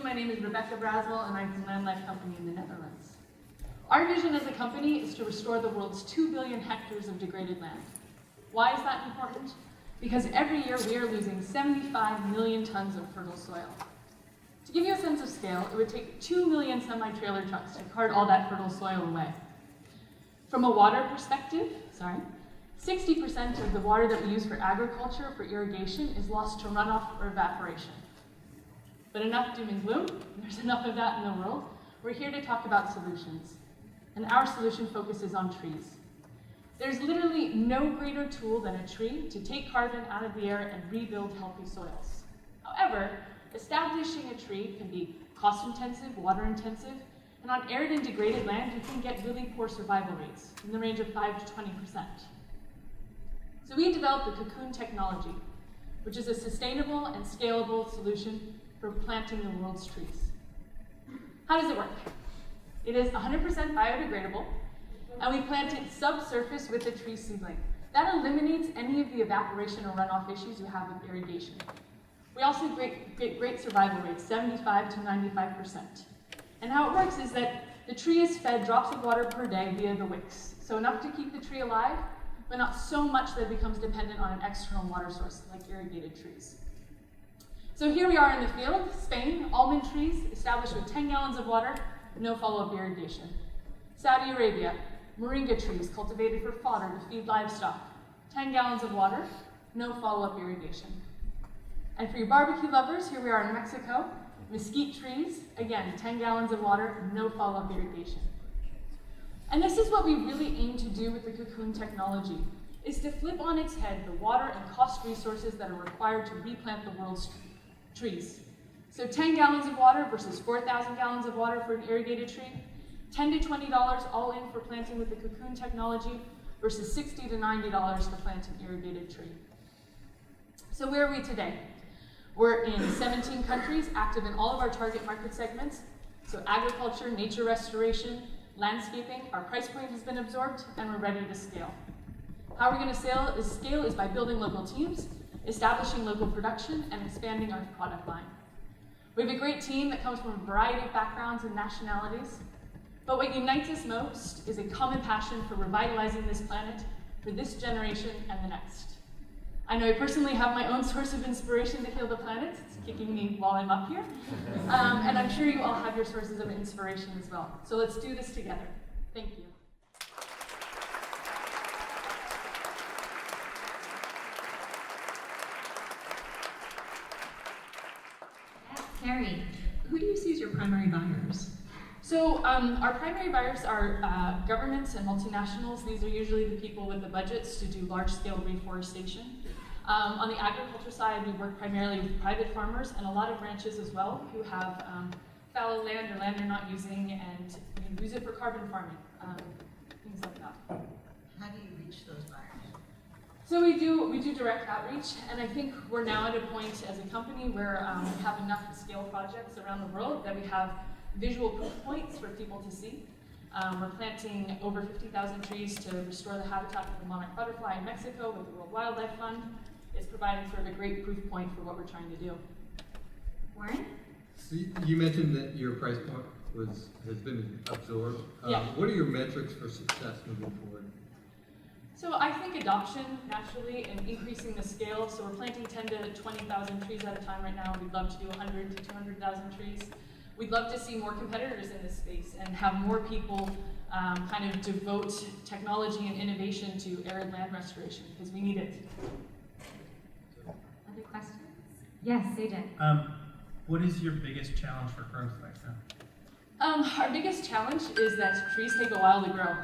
my name is Rebecca Braswell, and I'm from Land Life Company in the Netherlands. Our vision as a company is to restore the world's 2 billion hectares of degraded land. Why is that important? Because every year we are losing 75 million tons of fertile soil. To give you a sense of scale, it would take 2 million semi-trailer trucks to cart all that fertile soil away. From a water perspective, 60% of the water that we use for agriculture, for irrigation, is lost to runoff or evaporation. But enough doom and gloom, there's enough of that in the world. We're here to talk about solutions, and our solution focuses on trees. There's literally no greater tool than a tree to take carbon out of the air and rebuild healthy soils. However, establishing a tree can be cost-intensive, water-intensive, and on arid and degraded land, you can get really poor survival rates in the range of 5 to 20%. So we developed the cocoon technology, which is a sustainable and scalable solution for planting the world's trees. How does it work? It is 100% biodegradable, and we plant it subsurface with a tree seedling. That eliminates any of the evaporation or runoff issues you have with irrigation. We also get great survival rates, 75 to 95%. And how it works is that the tree is fed drops of water per day via the wicks. So enough to keep the tree alive, but not so much that it becomes dependent on an external water source like irrigated trees. So here we are in the field, Spain, almond trees established with 10 gallons of water, no follow-up irrigation. Saudi Arabia, moringa trees cultivated for fodder to feed livestock, 10 gallons of water, no follow-up irrigation. And for you barbecue lovers, here we are in Mexico, mesquite trees, again, 10 gallons of water, no follow-up irrigation. And this is what we really aim to do with the cocoon technology, is to flip on its head the water and cost resources that are required to replant the world's trees. So 10 gallons of water versus 4,000 gallons of water for an irrigated tree, $10 to $20 all in for planting with the cocoon technology versus $60 to $90 to plant an irrigated tree. So where are we today? We're in 17 countries, active in all of our target market segments. So agriculture, nature restoration, landscaping, our price point has been absorbed, and we're ready to scale. How we're going to scale is by building local teams, establishing local production, and expanding our product line. We have a great team that comes from a variety of backgrounds and nationalities, but what unites us most is a common passion for revitalizing this planet for this generation and the next. I know I personally have my own source of inspiration to heal the planet. It's kicking me while I'm up here. And I'm sure you all have your sources of inspiration as well. So let's do this together. Thank you. Yes, Carrie, who do you see as your primary buyers? So our primary buyers are governments and multinationals. These are usually the people with the budgets to do large-scale reforestation. On the agriculture side, we work primarily with private farmers and a lot of ranches as well who have fallow land or land they're not using, and we use it for carbon farming, things like that. How do you reach those buyers? So we do direct outreach, and I think we're now at a point as a company where we have enough scale projects around the world that we have visual proof points for people to see. We're planting over 50,000 trees to restore the habitat for the monarch butterfly in Mexico with the World Wildlife Fund. It's providing sort of a great proof point for what we're trying to do. Warren? So you mentioned that your price point has been absorbed. Yeah. What are your metrics for success moving forward? So I think adoption, naturally, and increasing the scale. So we're planting 10 to 20,000 trees at a time right now. We'd love to do 100 to 200,000 trees. We'd love to see more competitors in this space and have more people kind of devote technology and innovation to arid land restoration, because we need it. Other questions? Yes, Sajid. What is your biggest challenge for growth right now? Our biggest challenge is that trees take a while to grow.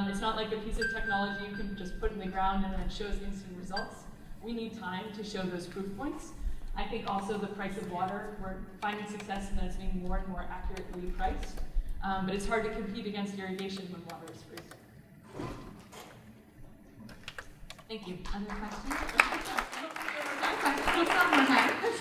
It's not like a piece of technology you can just put in the ground and then it shows instant results. We need time to show those proof points. I think also the price of water, we're finding success in that it's being more and more accurately priced. But it's hard to compete against irrigation when water is free. Thank you. Other questions?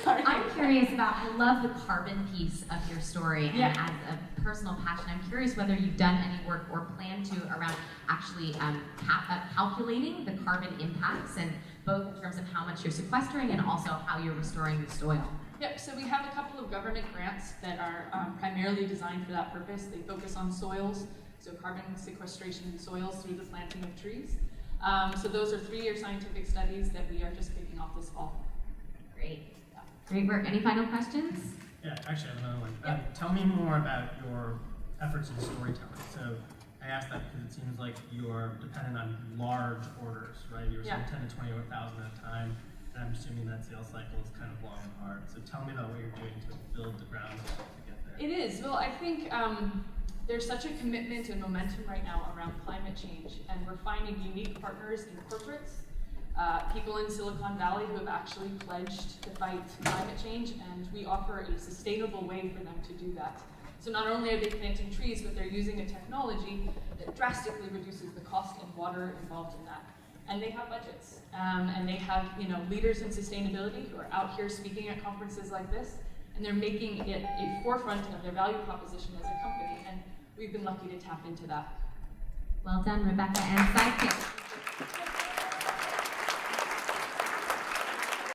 Sorry. I'm curious about, I love the carbon piece of your story, and as a personal passion, I'm curious whether you've done any work or plan to around actually calculating the carbon impacts, and both in terms of how much you're sequestering and also how you're restoring the soil. Yep, so we have a couple of government grants that are primarily designed for that purpose. They focus on soils, so carbon sequestration in soils through the planting of trees. So those are 3-year scientific studies that we are just kicking off this fall. Great. Great work. Any final questions? Yeah, actually, I have another one. Yeah. Tell me more about your efforts in storytelling. So I asked that because it seems like you're dependent on large orders, right? You're saying 10 to 20,000 at a time, and I'm assuming that sales cycle is kind of long and hard. So tell me about what you're doing to build the ground to get there. It is. Well, I think there's such a commitment and momentum right now around climate change, and we're finding unique partners in corporates, people in Silicon Valley who have actually pledged to fight climate change, and we offer a sustainable way for them to do that. So not only are they planting trees, but they're using a technology that drastically reduces the cost and water involved in that. And they have budgets, and they have leaders in sustainability who are out here speaking at conferences like this, and they're making it a forefront of their value proposition as a company, and we've been lucky to tap into that. Well done, Rebecca and Sidekick.